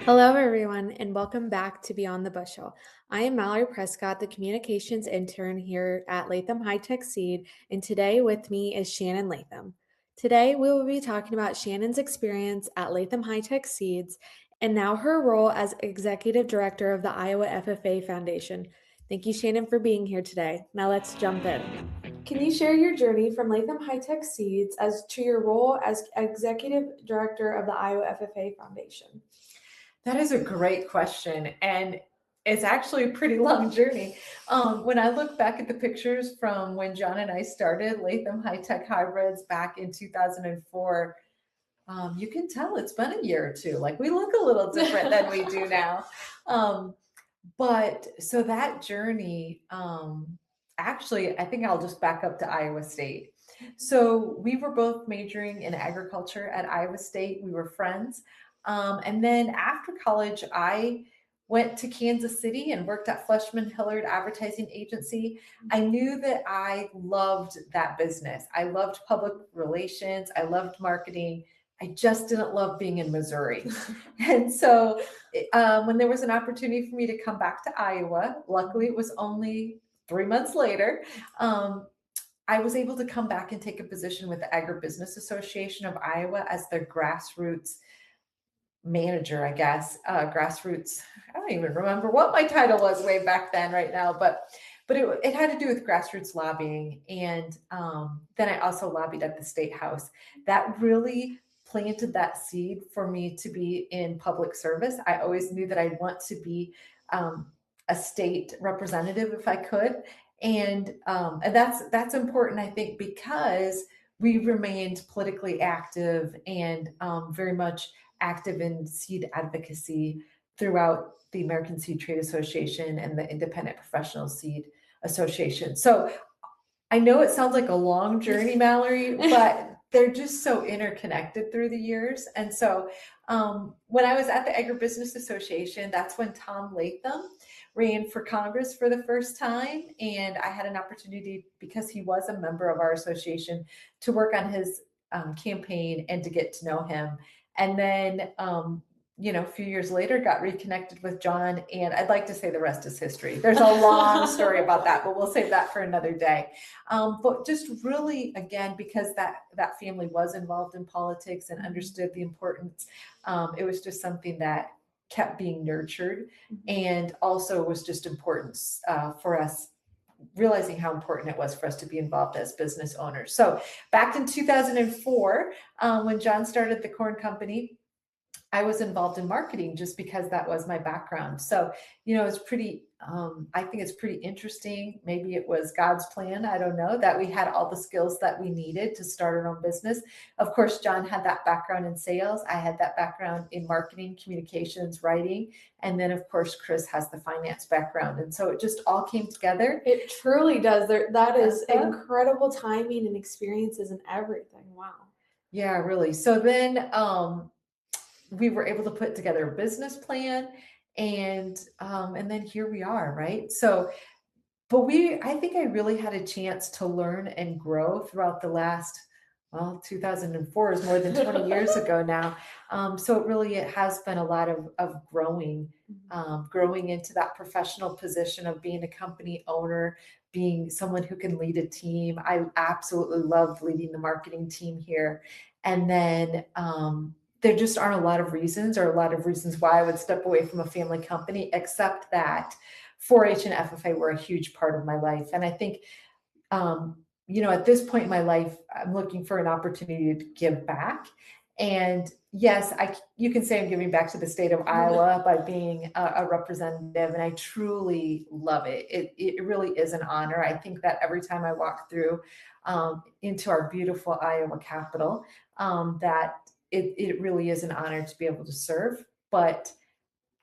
Hello, everyone, and welcome back to Beyond the Bushel. I am Mallory Prescott, the communications intern here at Latham Hi-Tech Seed, and today with me is Shannon Latham. Today, we will be talking about Shannon's experience at Latham Hi-Tech Seeds and now her role as executive director of the Iowa FFA Foundation. Thank you, Shannon, for being here today. Now let's jump in. Can you share your journey from Latham Hi-Tech Seeds as to your role as executive director of the Iowa FFA Foundation? That is a great question, and it's actually a pretty long journey. When I look back at the pictures from when John and I started Latham Hi-Tech Hybrids back in 2004, you can tell it's been a year or two. Like, we look a little different than we do now. But so that journey, actually, I think I'll just back up to Iowa State. So we were both majoring in agriculture at Iowa State. We were friends. And then after college, I went to Kansas City and worked at Fleshman Hillard Advertising Agency. I knew that I loved that business. I loved public relations. I loved marketing. I just didn't love being in Missouri. And so when there was an opportunity for me to come back to Iowa, luckily it was only 3 months later, I was able to come back and take a position with the Agribusiness Association of Iowa as their grassroots manager, I guess. Grassroots, I don't even remember what my title was way back then right now, but it had to do with grassroots lobbying. And then I also lobbied at the State House. That really planted that seed for me to be in public service. I always knew that I'd want to be a state representative if I could. And that's important, I think, because we remained politically active and very much active in seed advocacy throughout the American Seed Trade Association and the Independent Professional Seed Association. So I know it sounds like a long journey, Mallory, but they're just so interconnected through the years. And so when I was at the Agribusiness Association, that's when Tom Latham ran for Congress for the first time. And I had an opportunity, because he was a member of our association, to work on his campaign and to get to know him. And then, a few years later, got reconnected with John, and I'd like to say the rest is history. There's a long story about that, but we'll save that for another day. But just really, again, because that family was involved in politics and understood the importance, it was just something that kept being nurtured, and also was just important for us, realizing how important it was for us to be involved as business owners. So back in 2004, when John started the corn company, I was involved in marketing just because that was my background. So, it's pretty, I think it's pretty interesting. Maybe it was God's plan, I don't know, that we had all the skills that we needed to start our own business. Of course, John had that background in sales. I had that background in marketing, communications, writing. And then, of course, Chris has the finance background. And so it just all came together. It truly does. That is incredible timing and experiences and everything. Wow. Yeah, really. So then, we were able to put together a business plan, and then here we are, right? So, but I think I really had a chance to learn and grow throughout the last, 2004 is more than 20 years ago now. So it has been a lot of growing, growing into that professional position of being a company owner, being someone who can lead a team. I absolutely loved leading the marketing team here. And then, there just aren't a lot of reasons why I would step away from a family company, except that 4-H and FFA were a huge part of my life. And I think, at this point in my life, I'm looking for an opportunity to give back. And yes, you can say I'm giving back to the state of Iowa by being a representative, and I truly love it. It really is an honor. I think that every time I walk through into our beautiful Iowa Capitol, that it really is an honor to be able to serve. But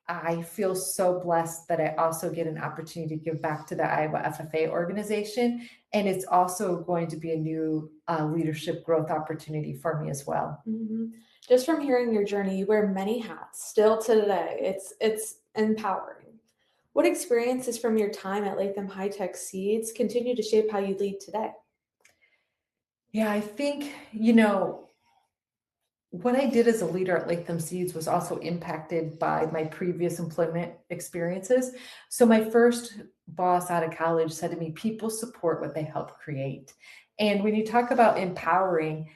I feel so blessed that I also get an opportunity to give back to the Iowa FFA organization. And it's also going to be a new leadership growth opportunity for me as well. Mm-hmm. Just from hearing your journey, you wear many hats still to today. It's empowering. What experiences from your time at Latham Hi-Tech Seeds continue to shape how you lead today? Yeah, I think, what I did as a leader at Latham Seeds was also impacted by my previous employment experiences. So my first boss out of college said to me, people support what they help create. And when you talk about empowering,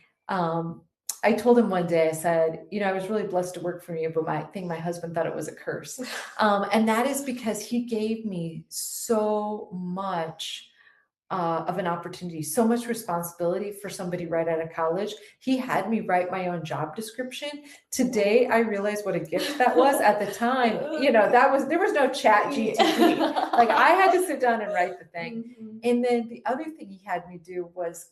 I told him one day, I said, I was really blessed to work for you, but I think my husband thought it was a curse. And that is because he gave me so much of an opportunity, so much responsibility for somebody right out of college. He had me write my own job description. Today, I realize what a gift that was. At the time, there was no chat GPT. Like I had to sit down and write the thing. Mm-hmm. And then the other thing he had me do was,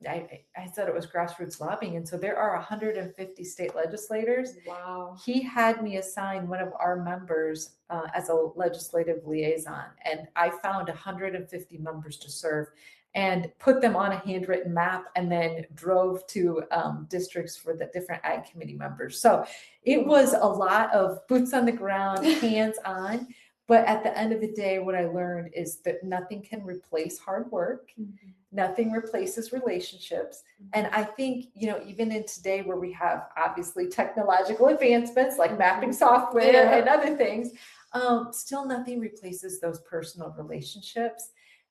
I said it was grassroots lobbying. And so there are 150 state legislators. Wow. He had me assign one of our members as a legislative liaison. And I found 150 members to serve and put them on a handwritten map and then drove to districts for the different ag committee members. So it was a lot of boots on the ground, hands on. But at the end of the day, what I learned is that nothing can replace hard work. Mm-hmm. Nothing replaces relationships. And I think, even in today where we have obviously technological advancements like mapping software and other things, still nothing replaces those personal relationships.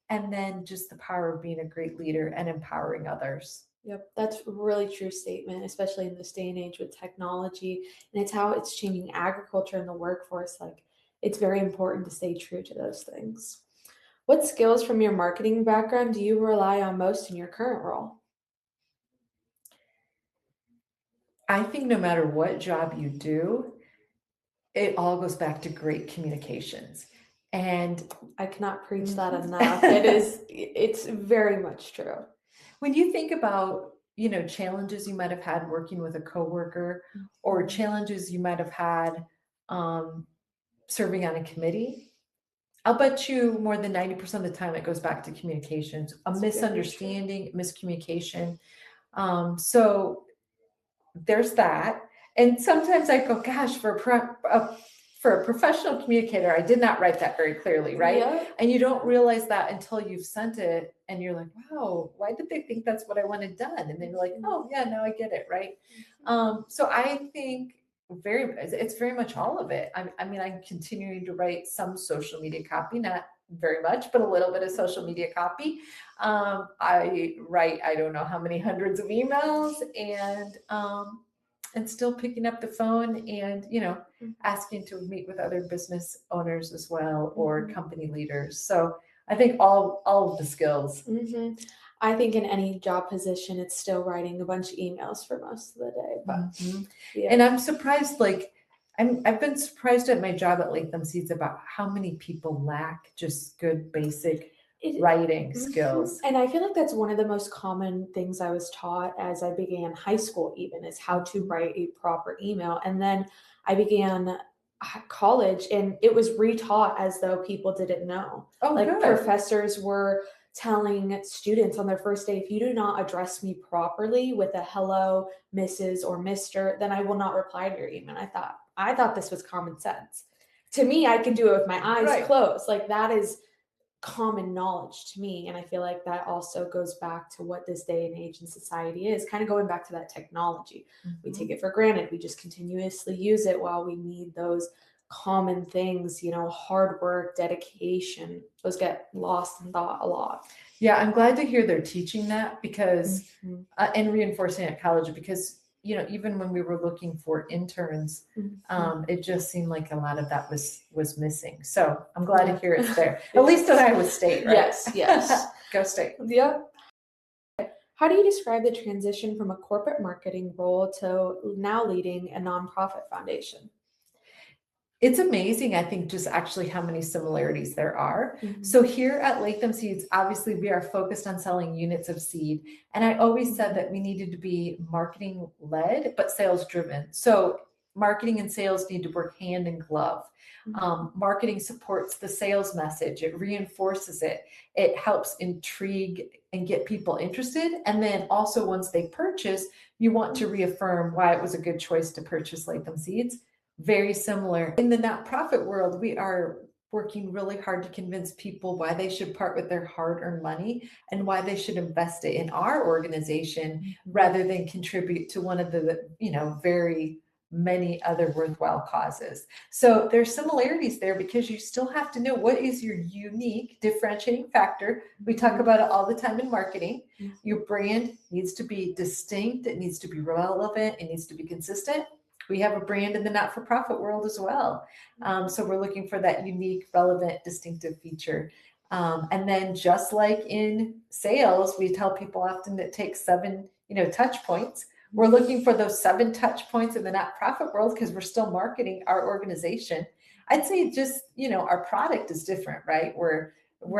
And then just the power of being a great leader and empowering others. Yep, that's a really true statement, especially in this day and age with technology. And it's how it's changing agriculture and the workforce. Like, it's very important to stay true to those things. What skills from your marketing background do you rely on most in your current role? I think no matter what job you do, it all goes back to great communications. And I cannot preach that enough. It's very much true. When you think about, challenges you might have had working with a coworker, or challenges you might have had serving on a committee, I'll bet you more than 90% of the time it goes back to communications, a misunderstanding, miscommunication. So there's that. And sometimes I go, gosh, for a professional communicator, I did not write that very clearly, right? Yeah. And you don't realize that until you've sent it and you're like, wow, why did they think that's what I wanted done? And then you're like, oh yeah, now I get it, right? So I think it's very much all of it. I mean, I'm continuing to write some social media copy, not very much, but a little bit of social media copy. I write, I don't know how many hundreds of emails, and still picking up the phone and, asking to meet with other business owners as well, or company leaders. So I think all of the skills. Mm-hmm. I think in any job position, it's still writing a bunch of emails for most of the day. But And I'm surprised, I've been surprised at my job at Latham Seeds about how many people lack just good basic writing skills. And I feel like that's one of the most common things I was taught as I began high school, even, is how to write a proper email. And then I began college and it was retaught as though people didn't know. Good. Professors were telling students on their first day, if you do not address me properly with a hello, Mrs. or Mr., then I will not reply to your email. I thought this was common sense. To me, I can do it with my eyes closed. Like, that is common knowledge to me. And I feel like that also goes back to what this day and age in society is, kind of going back to that technology. We take it for granted. We just continuously use it while we need those common things, hard work, dedication. Those get lost in thought a lot. Yeah, I'm glad to hear they're teaching that because, and reinforcing at college, because, even when we were looking for interns, it just seemed like a lot of that was missing. So I'm glad to hear it's there. At least at Iowa State, right? Yes. Go State. Yeah. How do you describe the transition from a corporate marketing role to now leading a nonprofit foundation? It's amazing, I think, just actually how many similarities there are. So here at Latham Seeds, obviously we are focused on selling units of seed. And I always said that we needed to be marketing led, but sales driven. So marketing and sales need to work hand in glove. Marketing supports the sales message. It reinforces it. It helps intrigue and get people interested. And then also once they purchase, you want to reaffirm why it was a good choice to purchase Latham Seeds. Very similar. In the nonprofit world, we are working really hard to convince people why they should part with their hard-earned money and why they should invest it in our organization rather than contribute to one of the, very many other worthwhile causes. So there's similarities there because you still have to know what is your unique differentiating factor. We talk about it all the time in marketing. Your brand needs to be distinct, it needs to be relevant, it needs to be consistent. We have a brand in the not-for-profit world as well. So we're looking for that unique, relevant, distinctive feature. And then just like in sales, we tell people often that it takes 7, touch points. We're looking for those 7 touch points in the not-profit world because we're still marketing our organization. I'd say just, our product is different, right? We're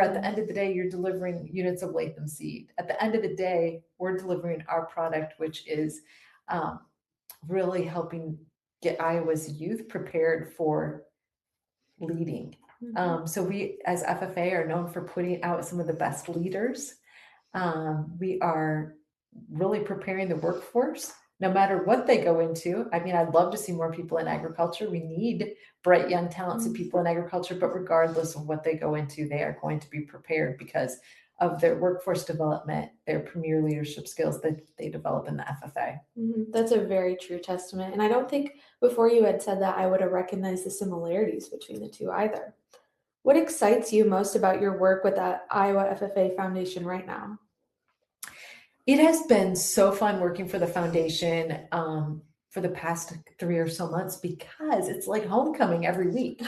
at the end of the day, you're delivering units of Latham seed. At the end of the day, we're delivering our product, which is really helping get Iowa's youth prepared for leading. So we, as FFA, are known for putting out some of the best leaders. We are really preparing the workforce, no matter what they go into. I mean, I'd love to see more people in agriculture. We need bright, young, talented people in agriculture, but regardless of what they go into, they are going to be prepared because of their workforce development, their premier leadership skills that they develop in the FFA. That's a very true testament. And I don't think before you had said that I would have recognized the similarities between the two either. What excites you most about your work with the Iowa FFA Foundation right now? It has been so fun working for the foundation for the past 3 or so months because it's like homecoming every week.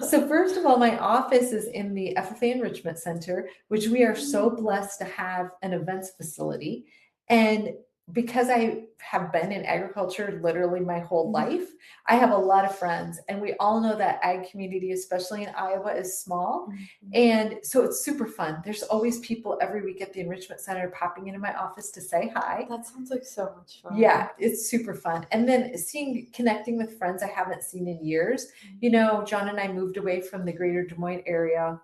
So first of all, my office is in the FFA Enrichment Center, which we are so blessed to have an events facility. And because I have been in agriculture literally my whole life, I have a lot of friends, and we all know that ag community, especially in Iowa, is small. And so it's super fun. There's always people every week at the Enrichment Center popping into my office to say hi. That sounds like so much fun. Yeah, it's super fun. And then connecting with friends I haven't seen in years. John and I moved away from the greater Des Moines area,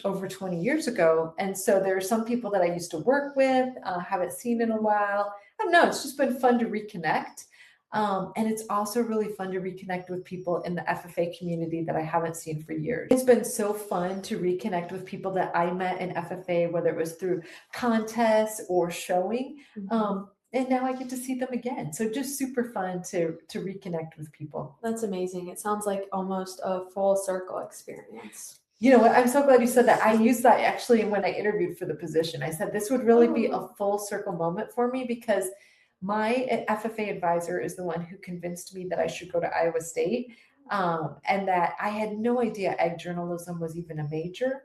over 20 years ago. And so there are some people that I used to work with, haven't seen in a while. I don't know, it's just been fun to reconnect. And it's also really fun to reconnect with people in the FFA community that I haven't seen for years. It's been so fun to reconnect with people that I met in FFA, whether it was through contests or showing. And now I get to see them again. So just super fun to reconnect with people. That's amazing. It sounds like almost a full circle experience. You know what? I'm so glad you said that. I used that actually when I interviewed for the position. I said this would really be a full circle moment for me because my FFA advisor is the one who convinced me that I should go to Iowa State, and that I had no idea ag journalism was even a major.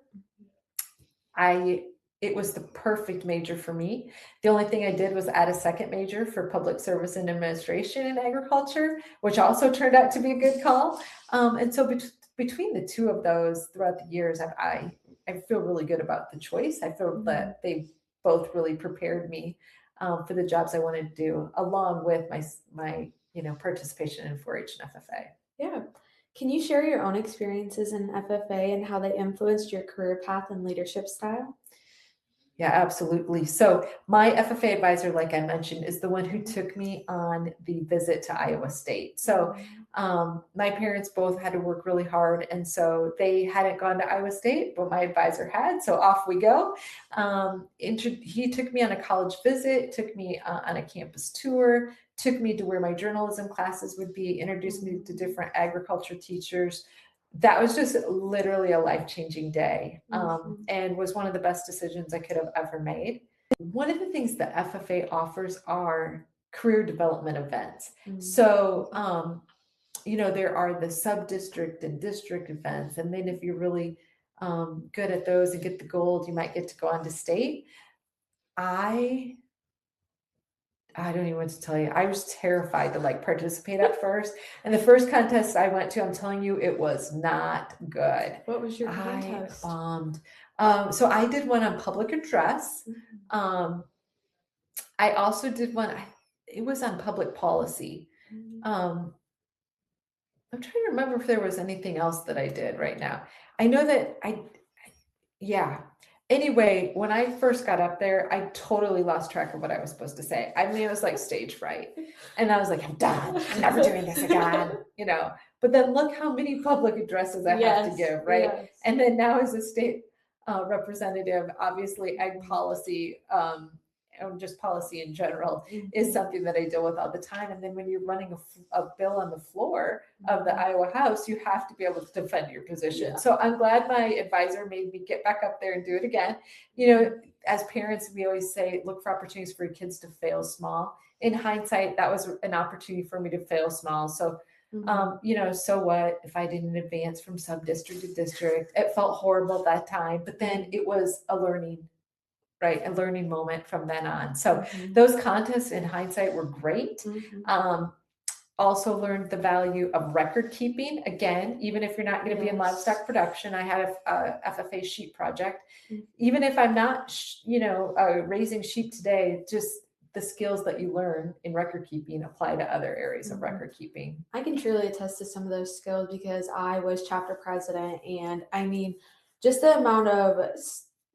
It was the perfect major for me. The only thing I did was add a second major for public service and administration in agriculture, which also turned out to be a good call. And so between the two of those throughout the years, I feel really good about the choice. I feel that they both really prepared me for the jobs I wanted to do, along with my participation in 4-H and FFA. Yeah. Can you share your own experiences in FFA and how they influenced your career path and leadership style? Yeah, absolutely. So my FFA advisor, like I mentioned, is the one who took me on the visit to Iowa State. So my parents both had to work really hard, and so they hadn't gone to Iowa State, but my advisor had. So off we go. He took me on a college visit, took me on a campus tour, took me to where my journalism classes would be, introduced me to different agriculture teachers. That was just literally a life-changing day, and was one of the best decisions I could have ever made. One of the things that FFA offers are career development events. So, there are the sub-district and district events, and then if you're really good at those and get the gold, you might get to go on to state. I don't even know what to tell you. I was terrified to participate at first. And the first contest I went to, I'm telling you, it was not good. What was your contest? I bombed. So I did one on public address. I also did one, it was on public policy. I'm trying to remember if there was anything else that I did right now. I know that yeah. Anyway, when I first got up there, I totally lost track of what I was supposed to say. I mean, it was like stage fright. And I was like, I'm done. I'm never doing this again, but then look how many public addresses I have to Yes, give, right? yes. And then now as a state representative, obviously egg Mhm. policy, and just policy in general is Mhm. something that I deal with all the time. And then when you're running a bill on the floor of the Mhm. Iowa House, you have to be able to defend your position. Yeah. So I'm glad my advisor made me get back up there and do it again. As parents, we always say, look for opportunities for your kids to fail small. In hindsight, that was an opportunity for me to fail small. So, Mhm. so what if I didn't advance from sub district to district? It felt horrible that time, but then it was a learning, right? A learning moment from then on. So Mhm. those contests in hindsight were great. Mhm. Um, also learned the value of record keeping. Again, even if you're not going to be in Yes. livestock production, I had a FFA sheep project. Mhm. Even if I'm not, raising sheep today, just the skills that you learn in record keeping apply to other areas of Mhm. record keeping. I can truly attest to some of those skills because I was chapter president, and I mean, just the amount of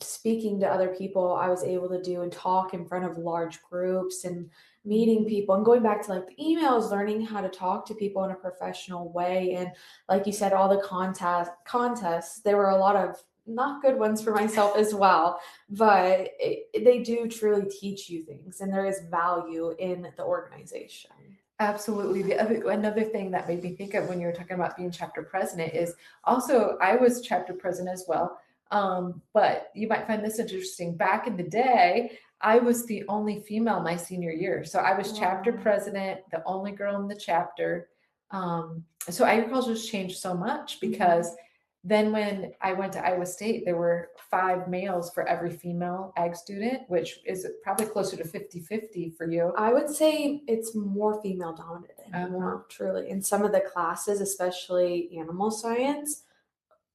speaking to other people I was able to do and talk in front of large groups and meeting people and going back to like the emails, learning how to talk to people in a professional way. And like you said, all the contests, there were a lot of not good ones for myself as well, but they do truly teach you things, and there is value in the organization. Absolutely. Another thing that made me think of when you were talking about being chapter president is also I was chapter president as well. But you might find this interesting. Back in the day, I was the only female my senior year. So I was chapter Wow. president, the only girl in the chapter. So agriculture's changed so much Mhm. because then when I went to Iowa State, there were 5 males for every female ag student, which is probably closer to 50-50 for you. I would say it's more female dominated, Uh-huh. more truly. In some of the classes, especially animal science,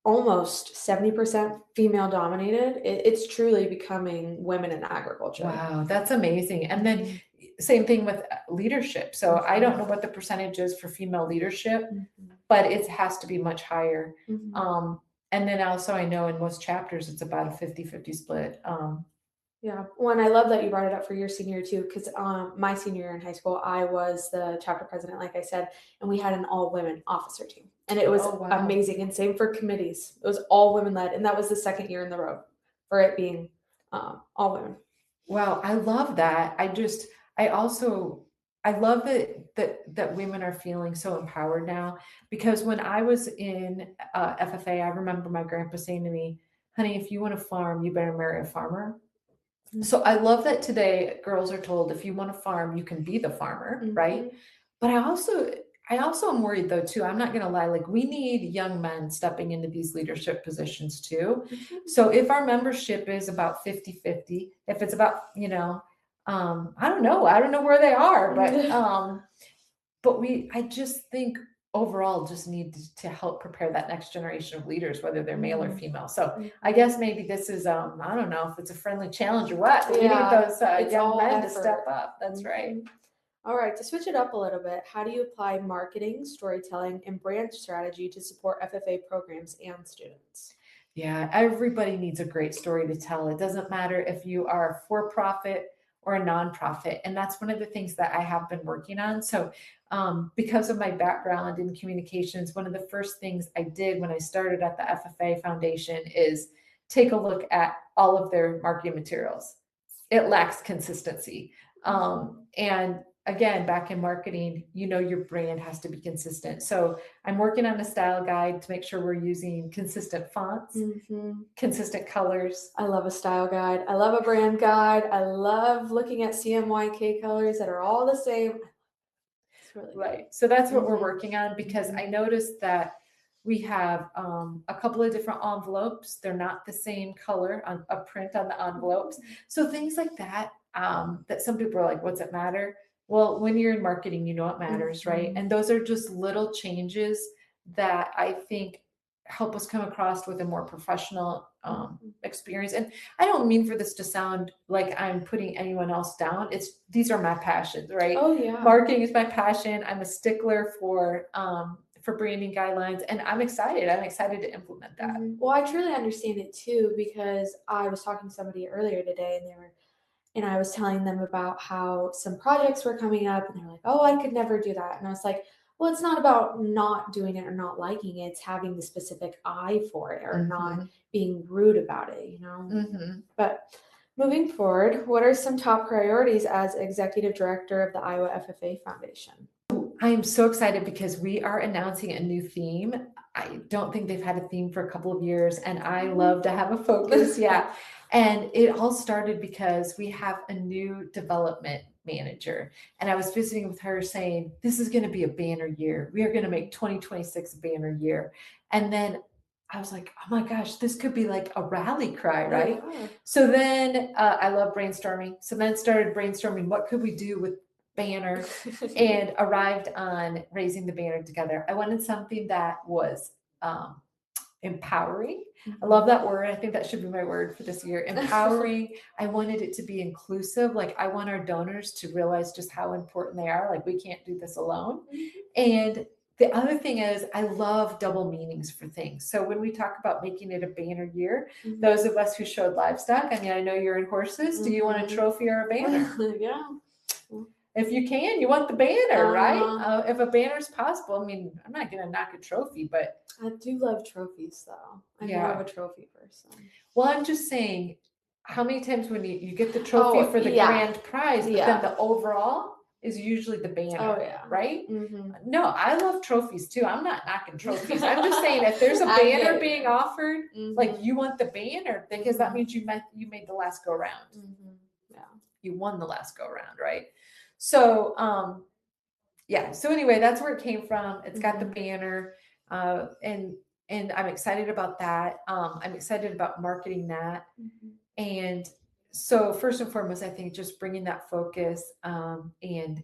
almost 70% female dominated. It's truly becoming women in agriculture. Wow, that's amazing. And then Mhm. same thing with leadership. So I don't Mhm. know what the percentage is for female leadership, Mhm. but it has to be much higher. Mhm. Um, and then also I know in most chapters it's about a 50-50 split. Yeah. Well, and I love that you brought it up for your senior year too, because my senior year in high school, I was the chapter president, like I said, and we had an all women officer team, and it was Oh wow. amazing. And same for committees; it was all women led, and that was the second year in the row for it being all women. Wow, I love that. I also I love that women are feeling so empowered now because when I was in FFA, I remember my grandpa saying to me, "Honey, if you want to farm, you better marry a farmer." So I love that today girls are told if you want to farm, you can be the farmer, right? Mhm. But I also am worried though too. I'm not going to lie, like we need young men stepping into these leadership positions too. Mhm. So if our membership is about 50-50, if it's about, I don't know where they are, but I just think overall just need to help prepare that next generation of leaders, whether they're male or Mhm. female. So I Mhm. guess maybe this is, I don't know if it's a friendly challenge or what, but we need Yeah, those it's young all men to step effort. up. That's right. Mhm. All right, to switch it up a little bit, how do you apply marketing, storytelling, and brand strategy to support FFA programs and students? Yeah, everybody needs a great story to tell. It doesn't matter if you are for profit or a nonprofit. And that's one of the things that I have been working on. So, because of my background in communications, one of the first things I did when I started at the FFA Foundation is take a look at all of their marketing materials. It lacks consistency. Mhm. And again, back in marketing, your brand has to be consistent. So, I'm working on a style guide to make sure we're using consistent fonts, Mhm. consistent colors. I love a style guide. I love a brand guide. I love looking at CMYK colors that are all the same. It's really good. Right. So that's what we're Mhm. working on because Mhm. I noticed that we have a couple of different envelopes. They're not the same color on a print on the envelopes. So things like that, that some people are like, what's it matter? Well, when you're in marketing, you know it matters, right? Mhm. And those are just little changes that I think help us come across with a more professional Mhm. experience. And I don't mean for this to sound like I'm putting anyone else down. These are my passions, right? Oh yeah. Marketing is my passion. I'm a stickler for branding guidelines, and I'm excited. I'm excited to implement that. Mhm. Well, I truly understand it too because I was talking to somebody earlier today, and I was telling them about how some projects were coming up, and they're like, "Oh, I could never do that." And I was like, Well, it's not about not doing it or not liking it. It's having the specific eye for it or not Mm-hmm. being rude about it, you know? Mm-hmm. But moving forward, what are some top priorities as executive director of the Iowa FFA Foundation? I am so excited because we are announcing a new theme. I don't think they've had a theme for a couple of years, and I love to have a focus. Yeah. And it all started because we have a new development manager. And I was visiting with her saying, this is going to be a banner year. We are going to make 2026 a banner year. And then I was like, oh my gosh, this could be like a rally cry, right? Yeah. So then I love brainstorming. So then started brainstorming what could we do with banner and arrived on raising the banner together. I wanted something that was empowering. I love that word. I think that should be my word for this year. Empowering. I wanted it to be inclusive. Like I want our donors to realize just how important they are. Like we can't do this alone. And the other thing is I love double meanings for things. So when we talk about making it a banner year, those of us who showed livestock, I mean, I know you're in horses. Do you want a trophy or a banner? Yeah. If you can, you want the banner, right? Uh-huh. If a banner is possible, I mean, I'm not going to knock a trophy, but I do love trophies though. I'm more of yeah. a trophy person. Well, I'm just saying, how many times when you get the trophy Oh, for the yeah. grand prize, but Yeah. then the overall is usually the banner, Oh, yeah. right? Mm-hmm. No, I love trophies too. I'm not knocking trophies. I'm just saying if there's a I get banner it. being offered, like Mhm. you want the banner because that means you made the last go round. Yeah. You won the last go round, right? So, yeah. So anyway, that's where it came from. It's got the banner, and I'm excited about that. I'm excited about marketing that, and so first and foremost, I think just bringing that focus and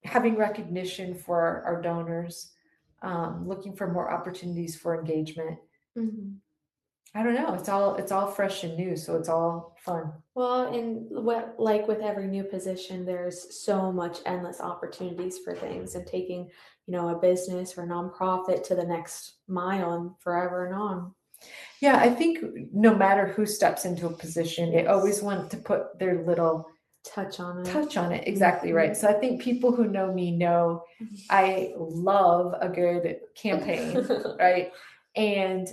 having recognition for our donors, looking for more opportunities for engagement. I don't know. It's all fresh and new, so it's all fun. Well, and what like with every new position, there's so much endless opportunities for things and taking, a business or nonprofit to the next mile and forever and on. Yeah, I think no matter who steps into a position, they Yes. always want to put their little Touch on it. touch on it. Exactly right. So I think people who know me know I love a good campaign, right? And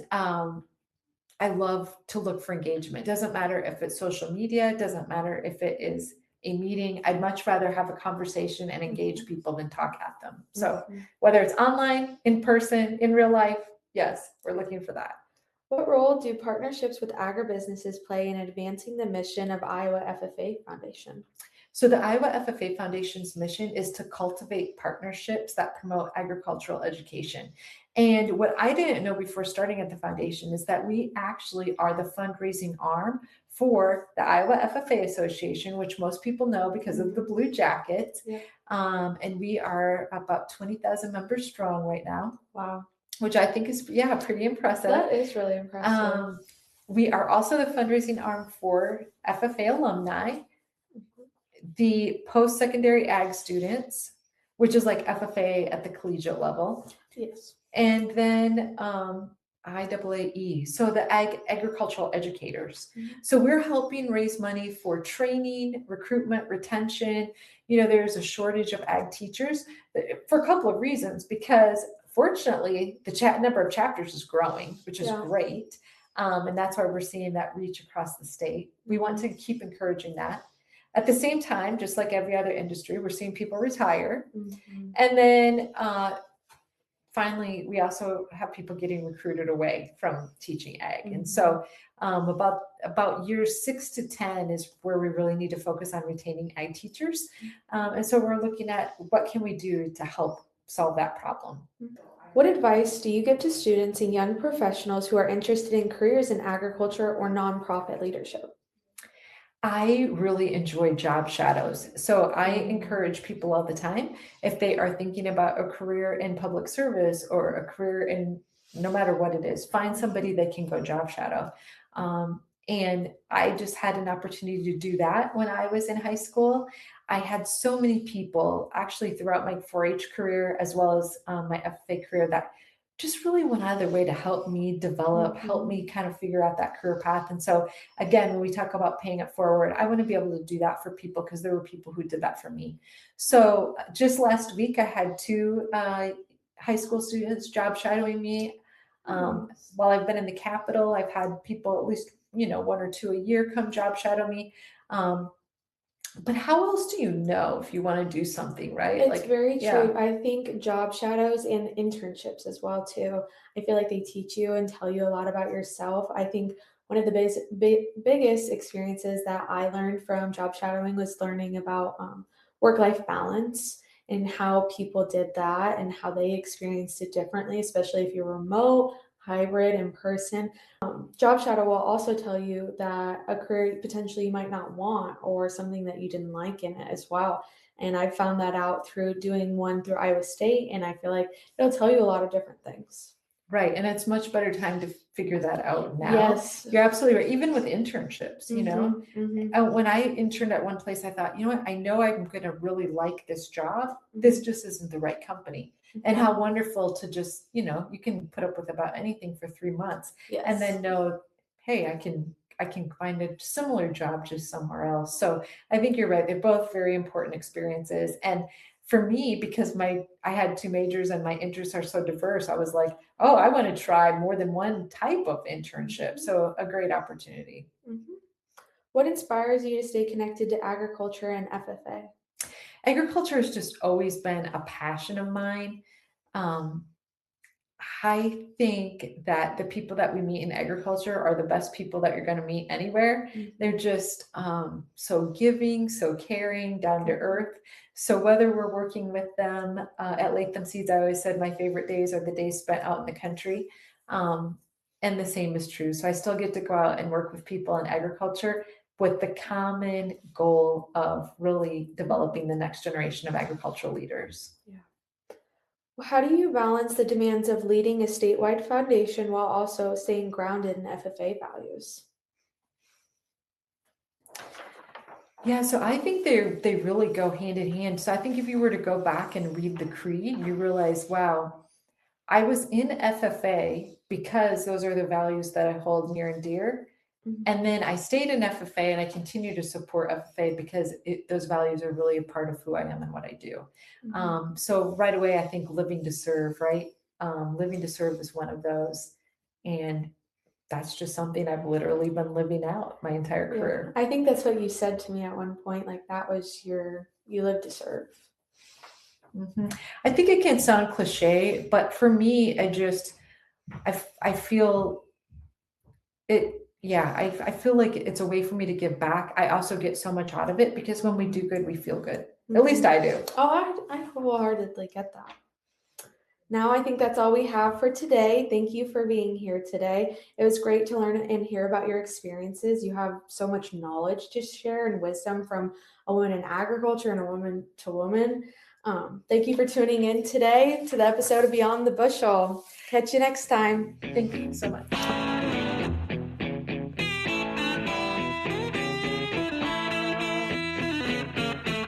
I love to look for engagement. Doesn't matter if it's social media, doesn't matter if it is a meeting. I'd much rather have a conversation and engage people than talk at them. So whether it's online, in person, in real life, yes, we're looking for that. What role do partnerships with agribusinesses play in advancing the mission of Iowa FFA Foundation? So the Iowa FFA Foundation's mission is to cultivate partnerships that promote agricultural education. And what I didn't know before starting at the foundation is that we actually are the fundraising arm for the Iowa FFA Association, which most people know because of the Blue Jackets. And we are about 20,000 members strong right now. Wow. Which I think is, pretty impressive. That is really impressive. We are also the fundraising arm for FFA alumni, the post-secondary ag students, which is like FFA at the collegiate level. Yes. And then IAAE, so the agricultural educators. So we're helping raise money for training, recruitment, retention. There's a shortage of ag teachers for a couple of reasons, because fortunately the number of chapters is growing, which is great. And that's why we're seeing that reach across the state. We want to keep encouraging that. At the same time, just like every other industry, we're seeing people retire. And then finally, we also have people getting recruited away from teaching ag. And so about years 6 to 10 is where we really need to focus on retaining ag teachers. And so we're looking at what can we do to help solve that problem. What advice do you give to students and young professionals who are interested in careers in agriculture or nonprofit leadership? I really enjoy job shadows. So I encourage people all the time, if they are thinking about a career in public service or a career in no matter what it is, find somebody that can go job shadow. And I just had an opportunity to do that when I was in high school. I had so many people actually throughout my 4-H career, as well as my FFA career, that just really went out of their way to help me develop, help me kind of figure out that career path. And so, again, when we talk about paying it forward, I want to be able to do that for people because there were people who did that for me. So, just last week, I had two high school students job shadowing me. While I've been in the Capitol, I've had people, at least, one or two a year, come job shadow me. But how else do you know if you want to do something, right? It's Like, very yeah. true. I think job shadows and internships as well too. I feel like they teach you and tell you a lot about yourself. I think one of the biggest experiences that I learned from job shadowing was learning about work-life balance and how people did that and how they experienced it differently, especially if you're remote, hybrid, in person. Job shadow will also tell you that a career potentially you might not want or something that you didn't like in it as well. And I found that out through doing one through Iowa State, and I feel like it'll tell you a lot of different things. Right. And it's much better time to figure that out now. Yes. You're absolutely right. Even with internships, Mhm. when I interned at one place, I thought, you know what? I know I'm going to really like this job. This just isn't the right company. And how wonderful to just, you can put up with about anything for 3 months and then Yes. know, hey, I can find a similar job just somewhere else. So I think you're right. They're both very important experiences. And for me, because I had two majors and my interests are so diverse, I was like, oh, I want to try more than one type of internship. So a great opportunity. Mhm. What inspires you to stay connected to agriculture and FFA? Agriculture has just always been a passion of mine. Um, I think that the people that we meet in agriculture are the best people that you're going to meet anywhere. They're just so giving, so caring, down to earth. So whether we're working with them at Latham Seeds, I always said my favorite days are the days spent out in the country. Um, and the same is true. So I still get to go out and work with people in agriculture with the common goal of really developing the next generation of agricultural leaders. Yeah. How do you balance the demands of leading a statewide foundation while also staying grounded in FFA values? Yeah, so I think they really go hand in hand. So I think if you were to go back and read the creed, you realize, wow, I was in FFA because those are the values that I hold near and dear. Mhm. And then I stayed in FFA and I continue to support FFA because those values are really a part of who I am and what I do. So right away, I think living to serve, right? Living to serve is one of those. And that's just something I've literally been living out my entire Yeah, career. I think that's what you said to me at one point. Like that was you live to serve. I think it can sound cliche, but for me, I feel it. Yeah, I feel like it's a way for me to give back. I also get so much out of it because when we do good, we feel good. At least I do. Oh, I wholeheartedly get that. Now I think that's all we have for today. Thank you for being here today. It was great to learn and hear about your experiences. You have so much knowledge to share and wisdom from a woman in agriculture and a woman to woman. Thank you for tuning in today to the episode of Beyond the Bushel. Catch you next time. Thank you so much.